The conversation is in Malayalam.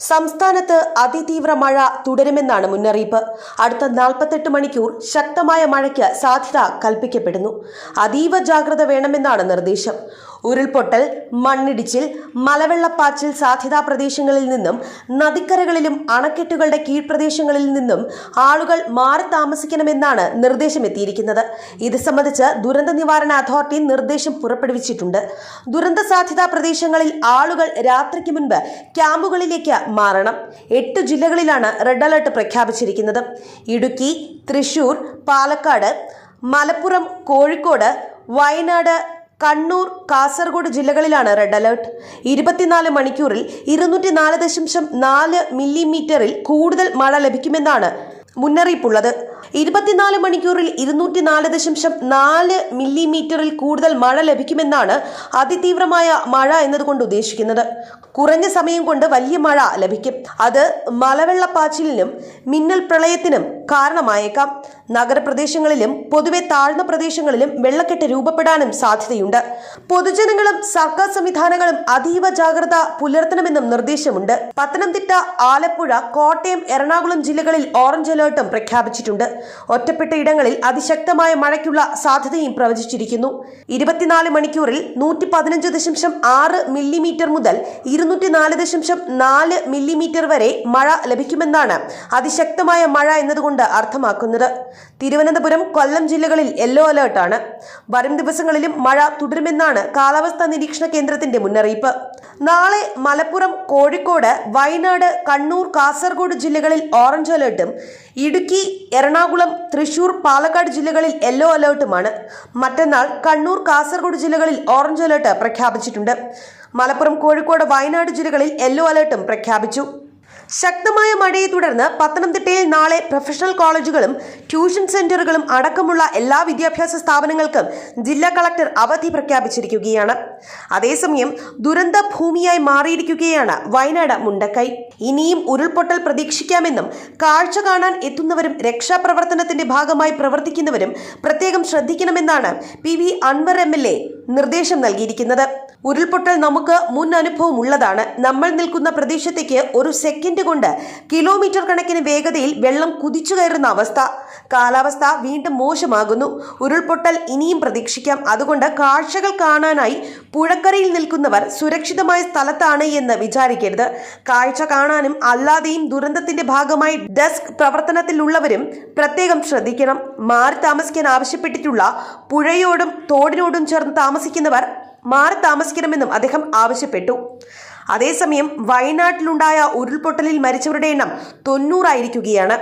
സംസ്ഥാനത്ത് അതിതീവ്ര മഴ തുടരുമെന്നാണ് മുന്നറിയിപ്പ്. അടുത്ത 48 മണിക്കൂർ ശക്തമായ മഴയ്ക്ക് സാധ്യത കൽപ്പിക്കപ്പെടുന്നു. അതീവ ജാഗ്രത വേണമെന്നാണ് നിർദ്ദേശം. ഉരുൾപൊട്ടൽ, മണ്ണിടിച്ചിൽ, മലവെള്ളപ്പാച്ചിൽ സാധ്യതാ പ്രദേശങ്ങളിൽ നിന്നും നദിക്കരകളിലും അണക്കെട്ടുകളുടെ കീഴ്പ്രദേശങ്ങളിൽ നിന്നും ആളുകൾ മാറി താമസിക്കണമെന്നാണ് നിർദ്ദേശമെത്തിയിരിക്കുന്നത്. ഇത് സംബന്ധിച്ച് ദുരന്ത നിവാരണ അതോറിറ്റി നിർദ്ദേശം പുറപ്പെടുവിച്ചിട്ടുണ്ട്. ദുരന്ത സാധ്യതാ പ്രദേശങ്ങളിൽ ആളുകൾ രാത്രിക്ക് മുൻപ് ക്യാമ്പുകളിലേക്ക് മാറണം. 8 ജില്ലകളിലാണ് റെഡ് അലർട്ട് പ്രഖ്യാപിച്ചിരിക്കുന്നത്. ഇടുക്കി, തൃശൂർ, പാലക്കാട്, മലപ്പുറം, കോഴിക്കോട്, വയനാട്, കണ്ണൂർ, കാസർഗോഡ് ജില്ലകളിലാണ് റെഡ് അലർട്ട്. 24 മണിക്കൂറിൽ 204.4 മില്ലിമീറ്ററിൽ കൂടുതൽ മഴ ലഭിക്കുമെന്നാണ് മുന്നറിയിപ്പുള്ളത്. 24 മണിക്കൂറിൽ 204.4 മില്ലിമീറ്ററിൽ കൂടുതൽ മഴ ലഭിക്കുമെന്നാണ് അതിതീവ്രമായ മഴ എന്നതുകൊണ്ട് ഉദ്ദേശിക്കുന്നത്. കുറഞ്ഞ സമയം കൊണ്ട് വലിയ മഴ ലഭിക്കും. അത് മലവെള്ളപ്പാച്ചിലിനും മിന്നൽ പ്രളയത്തിനും കാരണമായേക്കാം. നഗരപ്രദേശങ്ങളിലും പൊതുവെ താഴ്ന്ന പ്രദേശങ്ങളിലും വെള്ളക്കെട്ട് രൂപപ്പെടാനും സാധ്യതയുണ്ട്. പൊതുജനങ്ങളും സർക്കാർ സംവിധാനങ്ങളും അതീവ ജാഗ്രത പുലർത്തണമെന്നും നിർദ്ദേശമുണ്ട്. പത്തനംതിട്ട, ആലപ്പുഴ, കോട്ടയം, എറണാകുളം ജില്ലകളിൽ ഓറഞ്ച് അലേർട്ടും പ്രഖ്യാപിച്ചിട്ടുണ്ട്. ഒറ്റപ്പെട്ട ഇടങ്ങളിൽ അതിശക്തമായ മഴയ്ക്കുള്ള സാധ്യതയും പ്രവചിച്ചിരിക്കുന്നു. 24 മണിക്കൂറിൽ 115.6 മില്ലിമീറ്റർ മുതൽ 204.4 മില്ലിമീറ്റർ വരെ മഴ ലഭിക്കുമെന്നാണ് അതിശക്തമായ മഴ എന്നതുകൊണ്ട് അർത്ഥമാക്കുന്നത്. തിരുവനന്തപുരം, കൊല്ലം ജില്ലകളിൽ യെല്ലോ അലേർട്ടാണ്. വരും ദിവസങ്ങളിലും മഴ തുടരുമെന്നാണ് കാലാവസ്ഥാ നിരീക്ഷണ കേന്ദ്രത്തിന്റെ മുന്നറിയിപ്പ്. നാളെ മലപ്പുറം, കോഴിക്കോട്, വയനാട്, കണ്ണൂർ, കാസർഗോഡ് ജില്ലകളിൽ ഓറഞ്ച് അലേർട്ടും ഇടുക്കി, എറണാകുളം, തൃശൂർ, പാലക്കാട് ജില്ലകളിൽ യെല്ലോ അലേർട്ടുമാണ്. മറ്റന്നാൾ കണ്ണൂർ, കാസർഗോഡ് ജില്ലകളിൽ ഓറഞ്ച് അലേർട്ട് പ്രഖ്യാപിച്ചിട്ടുണ്ട്. മലപ്പുറം, കോഴിക്കോട്, വയനാട് ജില്ലകളിൽ യെല്ലോ അലേർട്ടും പ്രഖ്യാപിച്ചു. ശക്തമായ മഴയെ തുടർന്ന് പത്തനംതിട്ടയിൽ നാളെ പ്രൊഫഷണൽ കോളേജുകളും ട്യൂഷൻ സെന്ററുകളും അടക്കമുള്ള എല്ലാ വിദ്യാഭ്യാസ സ്ഥാപനങ്ങൾക്കും ജില്ലാ കളക്ടർ അവധി പ്രഖ്യാപിച്ചിരിക്കുകയാണ്. അതേസമയം ദുരന്ത ഭൂമിയായി മാറിയിരിക്കുകയാണ് വയനാട് മുണ്ടക്കൈ. ഇനിയും ഉരുൾപൊട്ടൽ പ്രതീക്ഷിക്കാമെന്നും കാഴ്ച കാണാൻ എത്തുന്നവരും രക്ഷാപ്രവർത്തനത്തിന്റെ ഭാഗമായി പ്രവർത്തിക്കുന്നവരും പ്രത്യേകം ശ്രദ്ധിക്കണമെന്നാണ് PV അൻവർ MLA നിർദ്ദേശം നൽകിയിരിക്കുന്നത്. ഉരുൾപൊട്ടൽ നമുക്ക് മുൻ അനുഭവം ഉള്ളതാണ്. നമ്മൾ നിൽക്കുന്ന പ്രദേശത്തേക്ക് ഒരു സെക്കൻഡ് കൊണ്ട് കിലോമീറ്റർ കണക്കിന് വേഗതയിൽ വെള്ളം കുതിച്ചു കയറുന്ന അവസ്ഥ. കാലാവസ്ഥ വീണ്ടും മോശമാകുന്നു. ഉരുൾപൊട്ടൽ ഇനിയും പ്രതീക്ഷിക്കാം. അതുകൊണ്ട് കാഴ്ചകൾ കാണാനായി പുഴക്കരയിൽ നിൽക്കുന്നവർ സുരക്ഷിതമായ സ്ഥലത്താണ് എന്ന് വിചാരിക്കരുത്. കാഴ്ച കാണാനും അല്ലാതെയും ദുരന്തത്തിന്റെ ഭാഗമായി ഡെസ്ക് പ്രവർത്തനത്തിലുള്ളവരും പ്രത്യേകം ശ്രദ്ധിക്കണം. മാറി താമസിക്കാൻ ആവശ്യപ്പെട്ടിട്ടുള്ള പുഴയോടും തോടിനോടും ചേർന്ന് താമസിക്കുന്നവർ മാറി താമസിക്കണമെന്നും അദ്ദേഹം ആവശ്യപ്പെട്ടു. അതേസമയം വയനാട്ടിലുണ്ടായ ഉരുൾപൊട്ടലിൽ മരിച്ചവരുടെ എണ്ണം 90 ആയിരിക്കുകയാണ്.